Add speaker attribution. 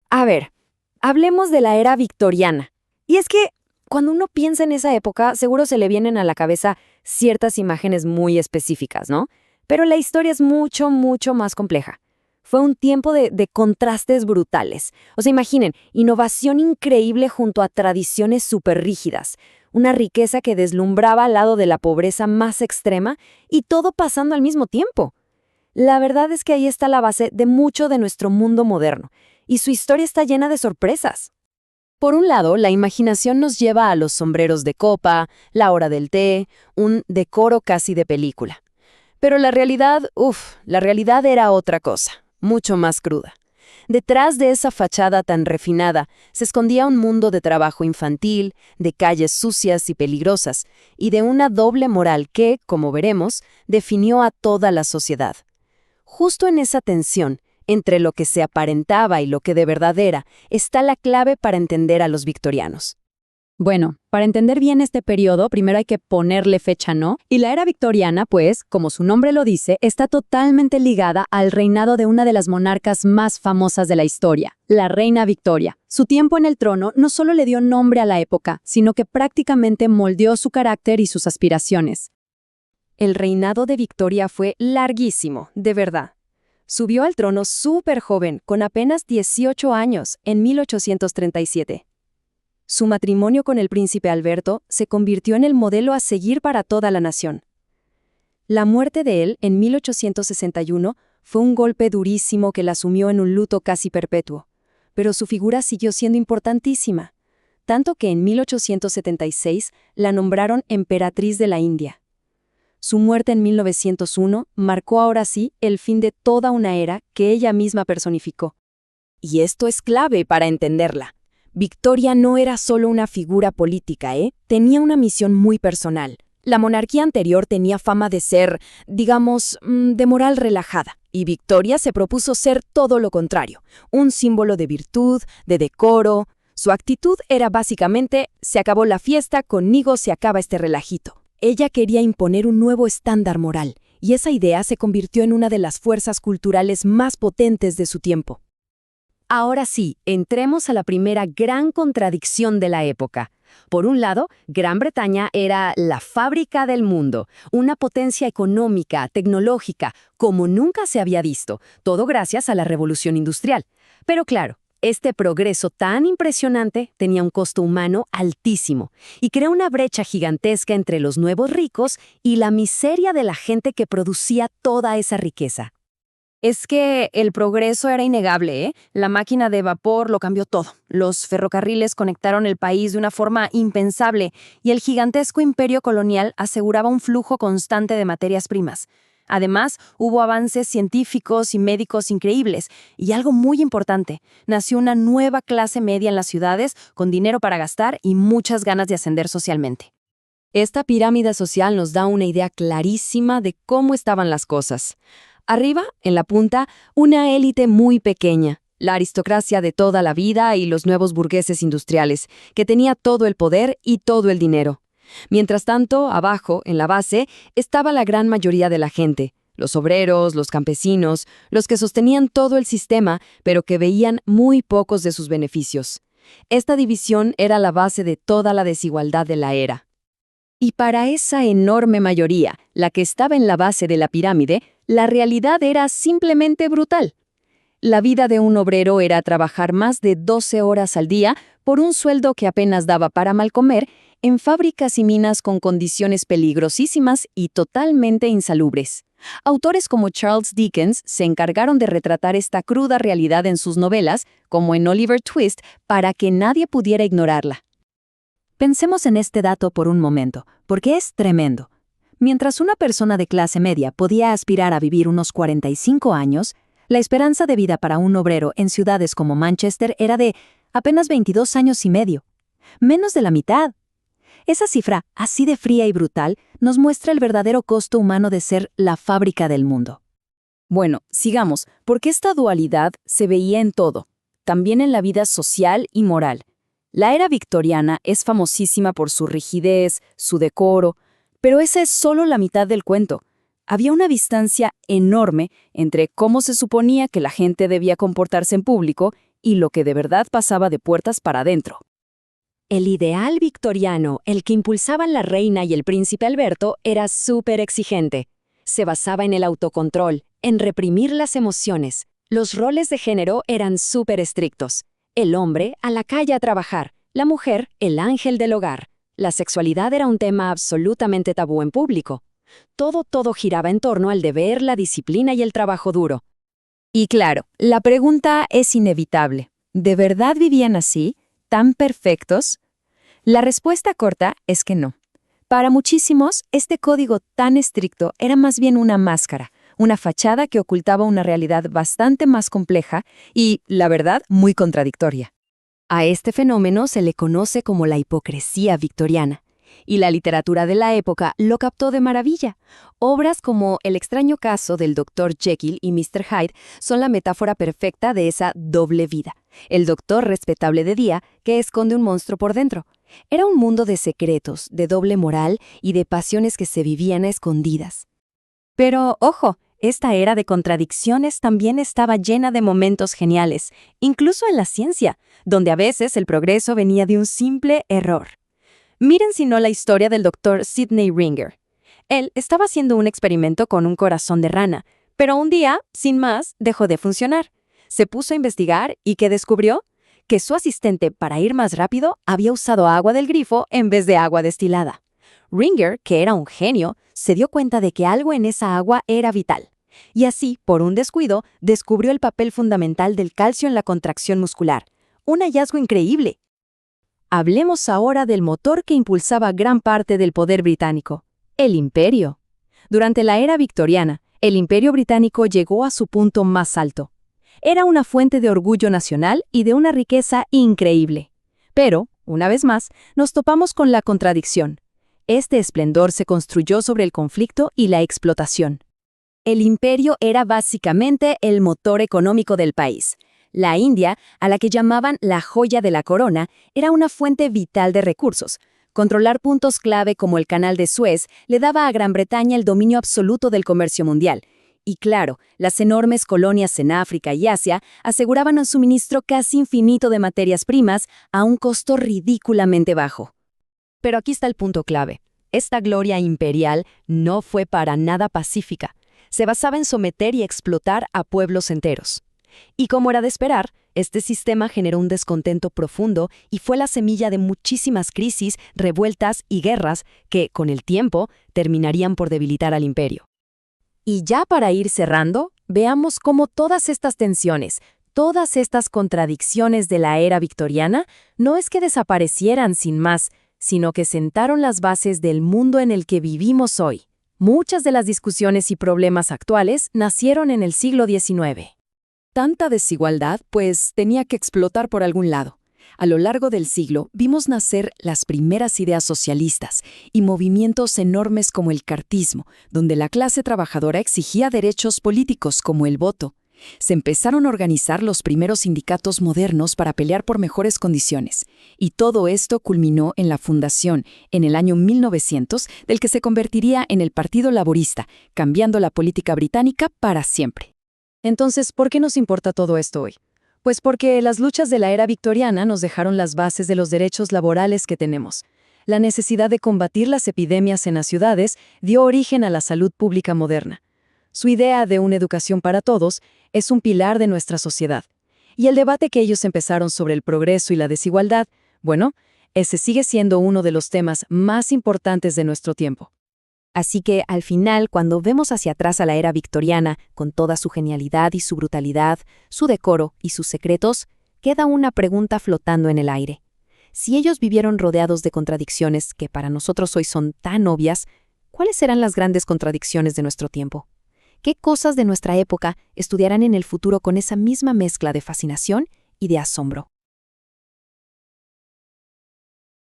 Speaker 1: A ver, hablemos de la era victoriana. Y es que cuando uno piensa en esa época, seguro se le vienen a la cabeza ciertas imágenes muy específicas, ¿no? Pero la historia es mucho, mucho más compleja. Fue un tiempo de contrastes brutales. O sea, imaginen, innovación increíble junto a tradiciones súper rígidas, una riqueza que deslumbraba al lado de la pobreza más extrema y todo pasando al mismo tiempo. La verdad es que ahí está la base de mucho de nuestro mundo moderno, y su historia está llena de sorpresas. Por un lado, la imaginación nos lleva a los sombreros de copa, la hora del té, un decoro casi de película. Pero la realidad era otra cosa, mucho más cruda. Detrás de esa fachada tan refinada se escondía un mundo de trabajo infantil, de calles sucias y peligrosas, y de una doble moral que, como veremos, definió a toda la sociedad. Justo en esa tensión, entre lo que se aparentaba y lo que de verdad era, está la clave para entender a los victorianos.
Speaker 2: Bueno, para entender bien este periodo, primero hay que ponerle fecha, ¿no? Y la era victoriana, pues, como su nombre lo dice, está totalmente ligada al reinado de una de las monarcas más famosas de la historia, la reina Victoria. Su tiempo en el trono no solo le dio nombre a la época, sino que prácticamente moldeó su carácter y sus aspiraciones.
Speaker 1: El reinado de Victoria fue larguísimo, de verdad. Subió al trono súper joven, con apenas 18 años, en 1837. Su matrimonio con el príncipe Alberto se convirtió en el modelo a seguir para toda la nación. La muerte de él, en 1861, fue un golpe durísimo que la sumió en un luto casi perpetuo, pero su figura siguió siendo importantísima, tanto que en 1876 la nombraron emperatriz de la India. Su muerte en 1901 marcó ahora sí el fin de toda una era que ella misma personificó. Y esto es clave para entenderla. Victoria no era solo una figura política, tenía una misión muy personal. La monarquía anterior tenía fama de ser, digamos, de moral relajada, y Victoria se propuso ser todo lo contrario, un símbolo de virtud, de decoro. Su actitud era básicamente, se acabó la fiesta, conmigo se acaba este relajito. Ella quería imponer un nuevo estándar moral, y esa idea se convirtió en una de las fuerzas culturales más potentes de su tiempo. Ahora sí, entremos a la primera gran contradicción de la época. Por un lado, Gran Bretaña era la fábrica del mundo, una potencia económica, tecnológica, como nunca se había visto, todo gracias a la revolución industrial. Pero claro, este progreso tan impresionante tenía un costo humano altísimo y creó una brecha gigantesca entre los nuevos ricos y la miseria de la gente que producía toda esa riqueza. Es que el progreso era innegable, ¿eh? La máquina de vapor lo cambió todo. Los ferrocarriles conectaron el país de una forma impensable y el gigantesco imperio colonial aseguraba un flujo constante de materias primas. Además, hubo avances científicos y médicos increíbles y algo muy importante, nació una nueva clase media en las ciudades con dinero para gastar y muchas ganas de ascender socialmente. Esta pirámide social nos da una idea clarísima de cómo estaban las cosas. Arriba, en la punta, una élite muy pequeña, la aristocracia de toda la vida y los nuevos burgueses industriales, que tenía todo el poder y todo el dinero. Mientras tanto, abajo, en la base, estaba la gran mayoría de la gente, los obreros, los campesinos, los que sostenían todo el sistema, pero que veían muy pocos de sus beneficios. Esta división era la base de toda la desigualdad de la era. Y para esa enorme mayoría, la que estaba en la base de la pirámide, la realidad era simplemente brutal. La vida de un obrero era trabajar más de 12 horas al día por un sueldo que apenas daba para mal comer en fábricas y minas con condiciones peligrosísimas y totalmente insalubres. Autores como Charles Dickens se encargaron de retratar esta cruda realidad en sus novelas, como en Oliver Twist, para que nadie pudiera ignorarla. Pensemos en este dato por un momento, porque es tremendo. Mientras una persona de clase media podía aspirar a vivir unos 45 años, la esperanza de vida para un obrero en ciudades como Manchester era de apenas 22 años y medio. Menos de la mitad. Esa cifra, así de fría y brutal, nos muestra el verdadero costo humano de ser la fábrica del mundo. Bueno, sigamos, porque esta dualidad se veía en todo, también en la vida social y moral. La era victoriana es famosísima por su rigidez, su decoro, pero esa es solo la mitad del cuento. Había una distancia enorme entre cómo se suponía que la gente debía comportarse en público
Speaker 2: y lo que de verdad pasaba de puertas para adentro. El ideal victoriano, el que impulsaban la reina y el príncipe Alberto, era súper exigente. Se basaba en el autocontrol, en reprimir las emociones. Los roles de género eran súper estrictos. El hombre, a la calle a trabajar. La mujer, el ángel del hogar. La sexualidad era un tema absolutamente tabú en público. Todo giraba en torno al deber, la disciplina y el trabajo duro. Y claro, la pregunta es inevitable. ¿De verdad vivían así? ¿Tan perfectos? La respuesta corta es que no. Para muchísimos, este código tan estricto era más bien una máscara, una fachada que ocultaba una realidad bastante más compleja y, la verdad, muy contradictoria. A este fenómeno se le conoce como la hipocresía victoriana, y la literatura de la época lo captó de maravilla. Obras como El extraño caso del Dr. Jekyll y Mr. Hyde son la metáfora perfecta de esa doble vida. El doctor respetable de día que esconde un monstruo por dentro. Era un mundo de secretos, de doble moral y de pasiones que se vivían a escondidas. Pero, ojo, esta era de contradicciones también estaba llena de momentos geniales, incluso en la ciencia, donde a veces el progreso venía de un simple error. Miren si no la historia del Dr. Sidney Ringer. Él estaba haciendo un experimento con un corazón de rana, pero un día, sin más, dejó de funcionar. Se puso a investigar y ¿qué descubrió? Que su asistente, para ir más rápido, había usado agua del grifo en vez de agua destilada. Ringer, que era un genio, se dio cuenta de que algo en esa agua era vital. Y así, por un descuido, descubrió el papel fundamental del calcio en la contracción muscular. Un hallazgo increíble. Hablemos ahora del motor que impulsaba gran parte del poder británico, el imperio. Durante la era victoriana, el imperio británico llegó a su punto más alto. Era una fuente de orgullo nacional y de una riqueza increíble. Pero, una vez más, nos topamos con la contradicción. Este esplendor se construyó sobre el conflicto y la explotación. El imperio era básicamente el motor económico del país. La India, a la que llamaban la joya de la corona, era una fuente vital de recursos. Controlar puntos clave como el Canal de Suez le daba a Gran Bretaña el dominio absoluto del comercio mundial. Y claro, las enormes colonias en África y Asia aseguraban un suministro casi infinito de materias primas a un costo ridículamente bajo. Pero aquí está el punto clave. Esta gloria imperial no fue para nada pacífica. Se basaba en someter y explotar a pueblos enteros. Y como era de esperar, este sistema generó un descontento profundo y fue la semilla de muchísimas crisis, revueltas y guerras que, con el tiempo, terminarían por debilitar al imperio. Y ya para ir cerrando, veamos cómo todas estas tensiones, todas estas contradicciones de la era victoriana, no es que desaparecieran sin más, sino que sentaron las bases del mundo en el que vivimos hoy. Muchas de las discusiones y problemas actuales nacieron en el siglo XIX. Tanta desigualdad, pues, tenía que explotar por algún lado. A lo largo del siglo vimos nacer las primeras ideas socialistas y movimientos enormes como el cartismo, donde la clase trabajadora exigía derechos políticos como el voto. Se empezaron a organizar los primeros sindicatos modernos para pelear por mejores condiciones. Y todo esto culminó en la fundación, en el año 1900, del que se convertiría en el Partido Laborista, cambiando la política británica para siempre. Entonces, ¿por qué nos importa todo esto hoy? Pues porque las luchas de la era victoriana nos dejaron las bases de los derechos laborales que tenemos. La necesidad de combatir las epidemias en las ciudades dio origen a la salud pública moderna. Su idea de una educación para todos es un pilar de nuestra sociedad. Y el debate que ellos empezaron sobre el progreso y la desigualdad, bueno, ese sigue siendo uno de los temas más importantes de nuestro tiempo. Así que, al final, cuando vemos hacia atrás a la era victoriana, con toda su genialidad y su brutalidad, su decoro y sus secretos, queda una pregunta flotando en el aire. Si ellos vivieron rodeados de contradicciones que para nosotros hoy son tan obvias, ¿cuáles serán las grandes contradicciones de nuestro tiempo? ¿Qué cosas de nuestra época estudiarán en el futuro con esa misma mezcla de fascinación y de asombro?